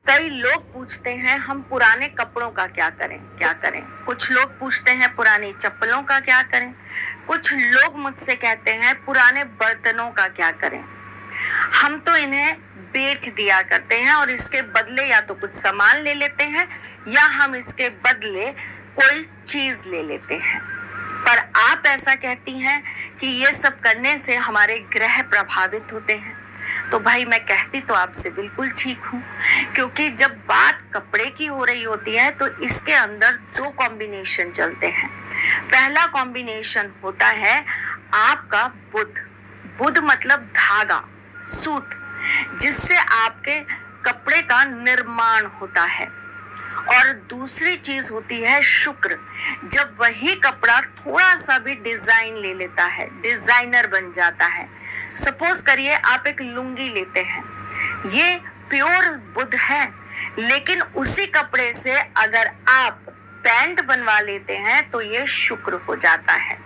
कई लोग पूछते हैं हम पुराने कपड़ों का क्या करें। कुछ लोग पूछते हैं पुरानी चप्पलों का क्या करें। कुछ लोग मुझसे कहते हैं पुराने बर्तनों का क्या करें। हम तो इन्हें बेच दिया करते हैं और इसके बदले या तो कुछ सामान ले लेते हैं या हम इसके बदले कोई चीज ले लेते हैं। पर आप ऐसा कहती हैं कि ये सब करने से हमारे ग्रह प्रभावित होते हैं। तो भाई मैं कहती तो आपसे बिल्कुल ठीक हूँ, क्योंकि जब बात कपड़े की हो रही होती है तो इसके अंदर दो कॉम्बिनेशन चलते हैं। पहला कॉम्बिनेशन होता है आपका बुध मतलब धागा, सूत, जिससे आपके कपड़े का निर्माण होता है। और दूसरी चीज होती है शुक्र, जब वही कपड़ा थोड़ा सा भी डिजाइन ले लेता है, डिजाइनर बन जाता है। सपोज करिए आप एक लुंगी लेते हैं, ये प्योर बुध है, लेकिन उसी कपड़े से अगर आप पैंट बनवा लेते हैं तो ये शुक्र हो जाता है।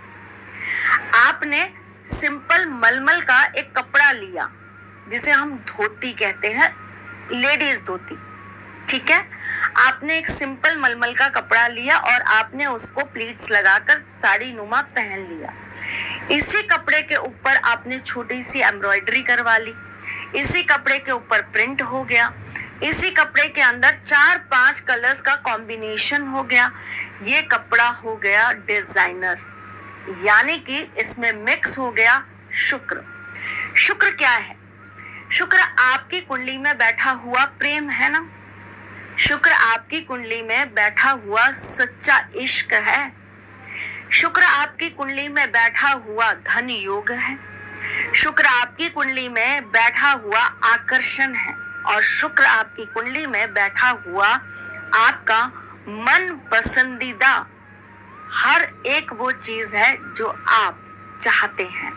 आपने सिंपल मलमल का एक कपड़ा लिया जिसे हम धोती कहते हैं, लेडीज धोती, ठीक है। आपने एक सिंपल मलमल का कपड़ा लिया और आपने उसको प्लीट्स लगाकर साड़ी नुमा पहन लिया। इसी कपड़े के ऊपर आपने छोटी सी एम्ब्रॉयडरी करवा ली, इसी कपड़े के ऊपर प्रिंट हो गया, इसी कपड़े के अंदर 4-5 कलर्स का कॉम्बिनेशन हो गया। ये कपड़ा हो गया डिजाइनर, यानी कि इसमें मिक्स हो गया शुक्र। शुक्र क्या है? शुक्र आपकी कुंडली में बैठा हुआ प्रेम है ना। शुक्र आपकी कुंडली में बैठा हुआ सच्चा इश्क है। शुक्र आपकी कुंडली में बैठा हुआ धन योग है। शुक्र आपकी कुंडली में बैठा हुआ आकर्षण है। और शुक्र आपकी कुंडली में बैठा हुआ आपका मन पसंदीदा हर एक वो चीज है जो आप चाहते हैं।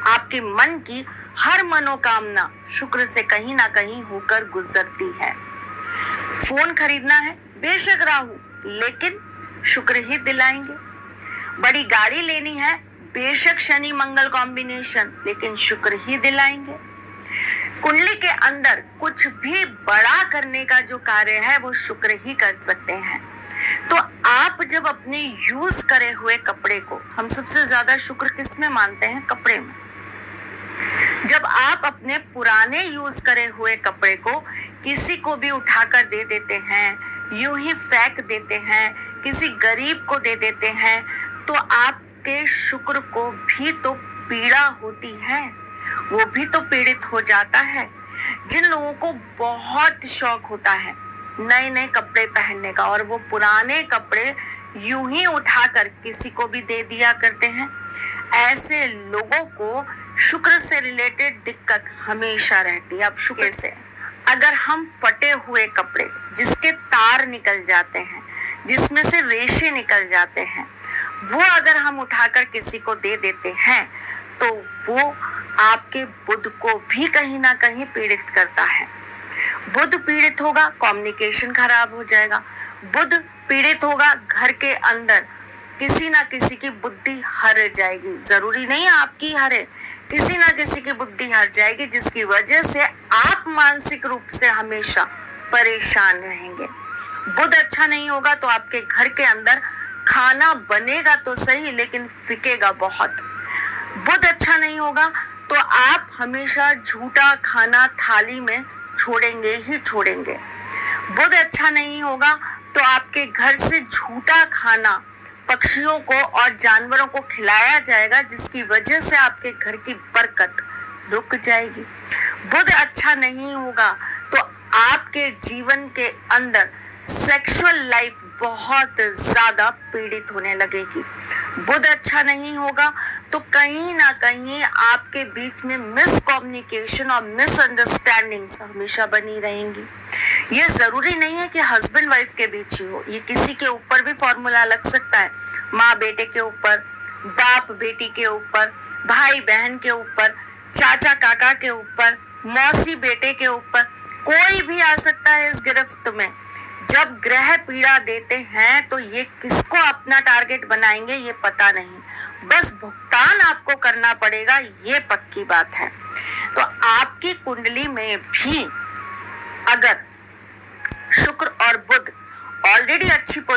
आपके मन की हर मनोकामना शुक्र से कहीं ना कहीं होकर गुजरती है। फोन खरीदना है, बेशक राहु, लेकिन शुक्र ही दिलाएंगे। बड़ी गाड़ी लेनी है, बेशक शनि मंगल कॉम्बिनेशन, लेकिन शुक्र ही दिलाएंगे। कुंडली के अंदर कुछ भी बड़ा करने का जो कार्य है वो शुक्र ही कर सकते हैं। तो आप जब अपने यूज करे हुए कपड़े को, हम सबसे ज्यादा शुक्र किस में मानते हैं? कपड़े में। जब आप अपने पुराने यूज करे हुए कपड़े को किसी को भी उठाकर दे देते हैं, यूं ही फेंक देते हैं, किसी गरीब को दे देते हैं, तो आपके शुक्र को भी तो पीड़ा होती है, वो भी तो पीड़ित हो जाता है। जिन लोगों को बहुत शौक होता है नए नए कपड़े पहनने का और वो पुराने कपड़े यूं ही उठाकर किसी को भी दे दिया करते हैं, ऐसे लोगों को शुक्र से रिलेटेड दिक्कत हमेशा रहती है। अब शुक्र से अगर हम फटे हुए कपड़े जिसके तार निकल जाते हैं, जिसमें से रेशे निकल जाते हैं, वो अगर हम उठाकर किसी को दे देते हैं तो वो आपके बुध को भी कहीं ना कहीं पीड़ित करता है। बुध पीड़ित होगा, कम्युनिकेशन खराब हो जाएगा। बुध पीड़ित होगा, घर के अंदर किसी ना किसी की बुद्धि हर जाएगी। जरूरी नहीं आपकी हरे, किसी ना किसी की बुद्धि हर जाएगी, जिसकी वजह से आप मानसिक रूप से हमेशा परेशान रहेंगे। बुध अच्छा नहीं होगा तो आपके घर के अंदर खाना बनेगा तो सही, लेकिन फिकेगा बहुत। बुध अच्छा नहीं होगा तो आप हमेशा झूठा खाना थाली में छोड़ेंगे ही छोड़ेंगे। बुध अच्छा नहीं होगा तो आपके घर से झूठा खाना पक्षियों को और जानवरों को खिलाया जाएगा, जिसकी वजह से आपके घर की बरकत रुक जाएगी। बुध अच्छा नहीं होगा तो आपके जीवन के अंदर सेक्सुअल लाइफ बहुत ज्यादा पीड़ित होने लगेगी। बुध अच्छा नहीं होगा तो कहीं ना कहीं आपके बीच में मिसकम्युनिकेशन और मिसअंडरस्टैंडिंग्स हमेशा बनी रहेंगी। ये जरूरी नहीं है कि हस्बैंड वाइफ के बीच ही हो, ये किसी के ऊपर भी फॉर्मूला लग सकता है। माँ बेटे के ऊपर, बाप बेटी के ऊपर, भाई बहन के ऊपर, चाचा काका के ऊपर, मौसी बेटे के ऊपर, कोई भी आ सकता है इस गिरफ्त में। जब ग्रह पीड़ा देते हैं तो ये किसको अपना टारगेट बनाएंगे ये पता नहीं, बस भुगतान आपको करना पड़ेगा, ये पक्की बात है। तो आपकी कुंडली में भी अगर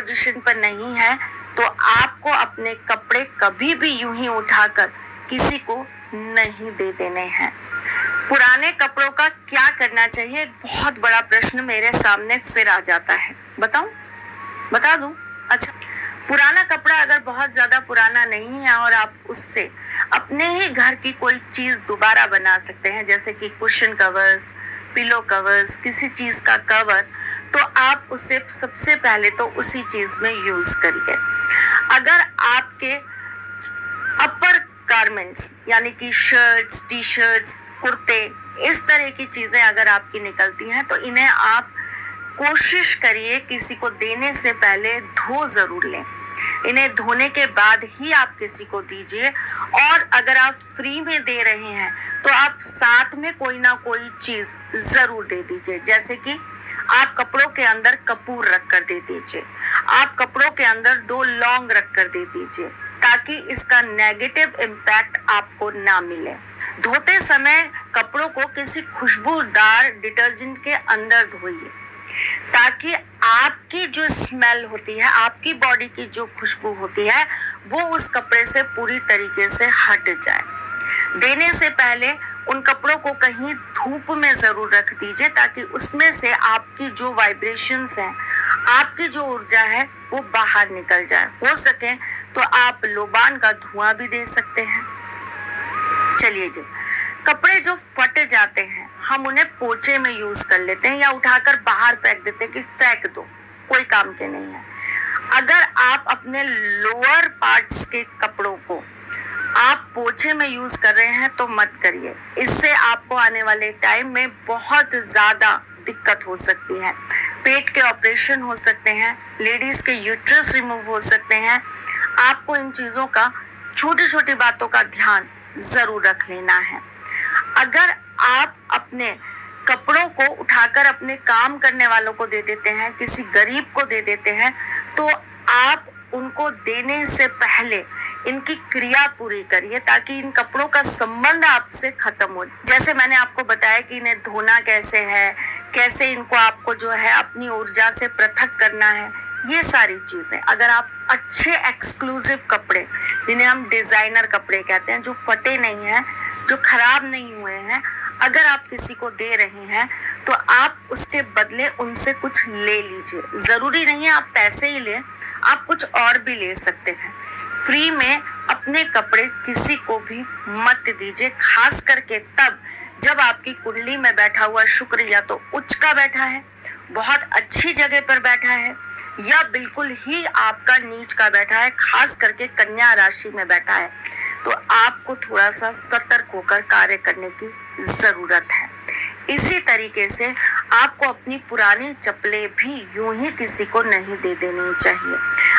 पोजीशन पर नहीं है तो आपको अपने कपड़े कभी भी यूं ही उठाकर किसी को नहीं दे देने हैं। पुराने कपड़ों का क्या करना चाहिए, एक बहुत बड़ा प्रश्न मेरे सामने फिर आ जाता है। बताऊं? बता दूं? अच्छा, पुराना कपड़ा अगर बहुत ज्यादा पुराना नहीं है और आप उससे अपने ही घर की कोई चीज दोबारा बना सकते हैं, जैसे कि कुशन कवर्स, पिलो कवर्स, किसी चीज का कवर, तो आप उसे सबसे पहले तो उसी चीज में यूज करिए। अगर आपके अपर गारमेंट्स यानी कि शर्ट्स, टी शर्ट्स, कुर्ते, इस तरह की चीजें अगर आपकी निकलती हैं तो इन्हें आप कोशिश करिए किसी को देने से पहले धो जरूर लें। इन्हें धोने के बाद ही आप किसी को दीजिए। और अगर आप फ्री में दे रहे हैं तो आप साथ में कोई ना कोई चीज जरूर दे दीजिए, जैसे कि आप कपड़ों के अंदर कपूर रख कर दे दीजिए, आप कपड़ों के अंदर 2 लौंग रख कर दे दीजिए, ताकि इसका नेगेटिव इम्पैक्ट आपको ना मिले। धोते समय कपड़ों को किसी खुशबूदार डिटर्जेंट के अंदर धोइए, ताकि आपकी जो स्मेल होती है, आपकी बॉडी की जो खुशबू होती है, वो उस कपड़े से पूरी तरीके से हट जाए। देने से पहले उन कपड़ों को कहीं धूप में जरूर रख दीजिए, ताकि उसमें से आपकी जो वाइब्रेशंस हैं, आपकी जो ऊर्जा है, वो बाहर निकल जाए। हो सके तो आप लोबान का धुआं भी दे सकते हैं। चलिए जी, कपड़े जो फट जाते हैं हम उन्हें पोंछे में यूज कर लेते हैं या उठाकर बाहर फेंक देते हैं कि फेंक दो, कोई काम के नहीं है। अगर आप अपने लोअर पार्ट्स के कपड़ों को आप पोंछे में यूज कर रहे हैं तो मत करिए। इससे आपको आने वाले टाइम में बहुत ज्यादा दिक्कत हो सकती है। पेट के ऑपरेशन हो सकते हैं, लेडीज के यूट्रस रिमूव हो सकते हैं। आपको इन चीजों का, छोटी छोटी बातों का ध्यान जरूर रख लेना है। अगर आप अपने कपड़ों को उठाकर अपने काम करने वालों को दे देते हैं, किसी गरीब को दे देते हैं, तो आप उनको देने से पहले इनकी क्रिया पूरी करिए, ताकि इन कपड़ों का संबंध आपसे खत्म हो। जैसे मैंने आपको बताया कि इन्हें धोना कैसे है, कैसे इनको आपको जो है अपनी ऊर्जा से पृथक करना है, ये सारी चीजें अगर आप अच्छे एक्सक्लूसिव कपड़े, जिन्हें हम डिजाइनर कपड़े कहते हैं, जो फटे नहीं हैं, जो खराब नहीं हुए हैं, अगर आप किसी को दे रहे हैं तो आप उसके बदले उनसे कुछ ले लीजिए। जरूरी नहीं है आप पैसे ही लें, आप कुछ और भी ले सकते हैं। फ्री में अपने कपड़े किसी को भी मत दीजिए, खास करके तब जब आपकी कुंडली में बैठा हुआ शुक्र या तो उच्च का बैठा है, बहुत अच्छी जगह पर बैठा है, या बिल्कुल ही आपका नीच का बैठा है, खास करके कन्या राशि में बैठा है। तो आपको थोड़ा सा सतर्क होकर कार्य करने की जरूरत है। इसी तरीके से आपको अपनी पुरानी चप्पलें भी यूं ही किसी को नहीं दे देनी चाहिए।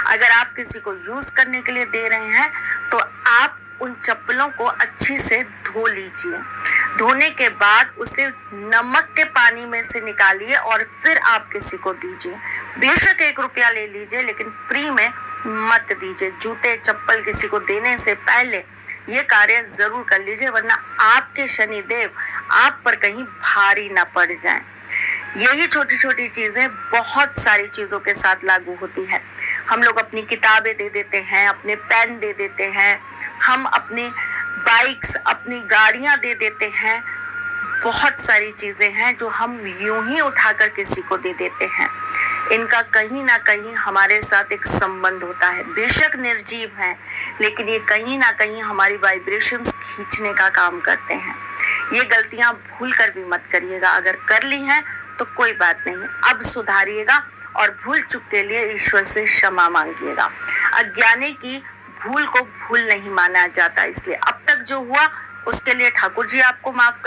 अगर आप किसी को यूज करने के लिए दे रहे हैं तो आप उन चप्पलों को अच्छी से धो लीजिए। धोने के बाद उसे नमक के पानी में से निकालिए और फिर आप किसी को दीजिए। बेशक 1 रुपया ले लीजिए, लेकिन फ्री में मत दीजिए। जूते चप्पल किसी को देने से पहले ये कार्य जरूर कर लीजिए, वरना आपके शनिदेव आप पर कहीं भारी ना पड़ जाएं। यही छोटी छोटी चीजें बहुत सारी चीजों के साथ लागू होती है। हम लोग अपनी किताबें दे देते हैं, अपने पेन दे देते हैं, हम अपनी बाइक्स, अपनी गाड़ियां दे देते हैं। बहुत सारी चीजें हैं जो हम यूं ही उठाकर किसी को दे देते हैं। इनका कहीं ना कहीं हमारे साथ एक संबंध होता है। बेशक निर्जीव है, लेकिन ये कहीं ना कहीं हमारी वाइब्रेशंस खींचने का काम करते हैं। ये गलतियां भूल कर भी मत करिएगा। अगर कर ली हैं तो कोई बात नहीं, अब सुधारिएगा और भूल चूक के लिए ईश्वर से क्षमा मांगिएगा। अज्ञानी की भूल को भूल नहीं माना जाता, इसलिए अब तक जो हुआ उसके लिए ठाकुर जी आपको माफ कर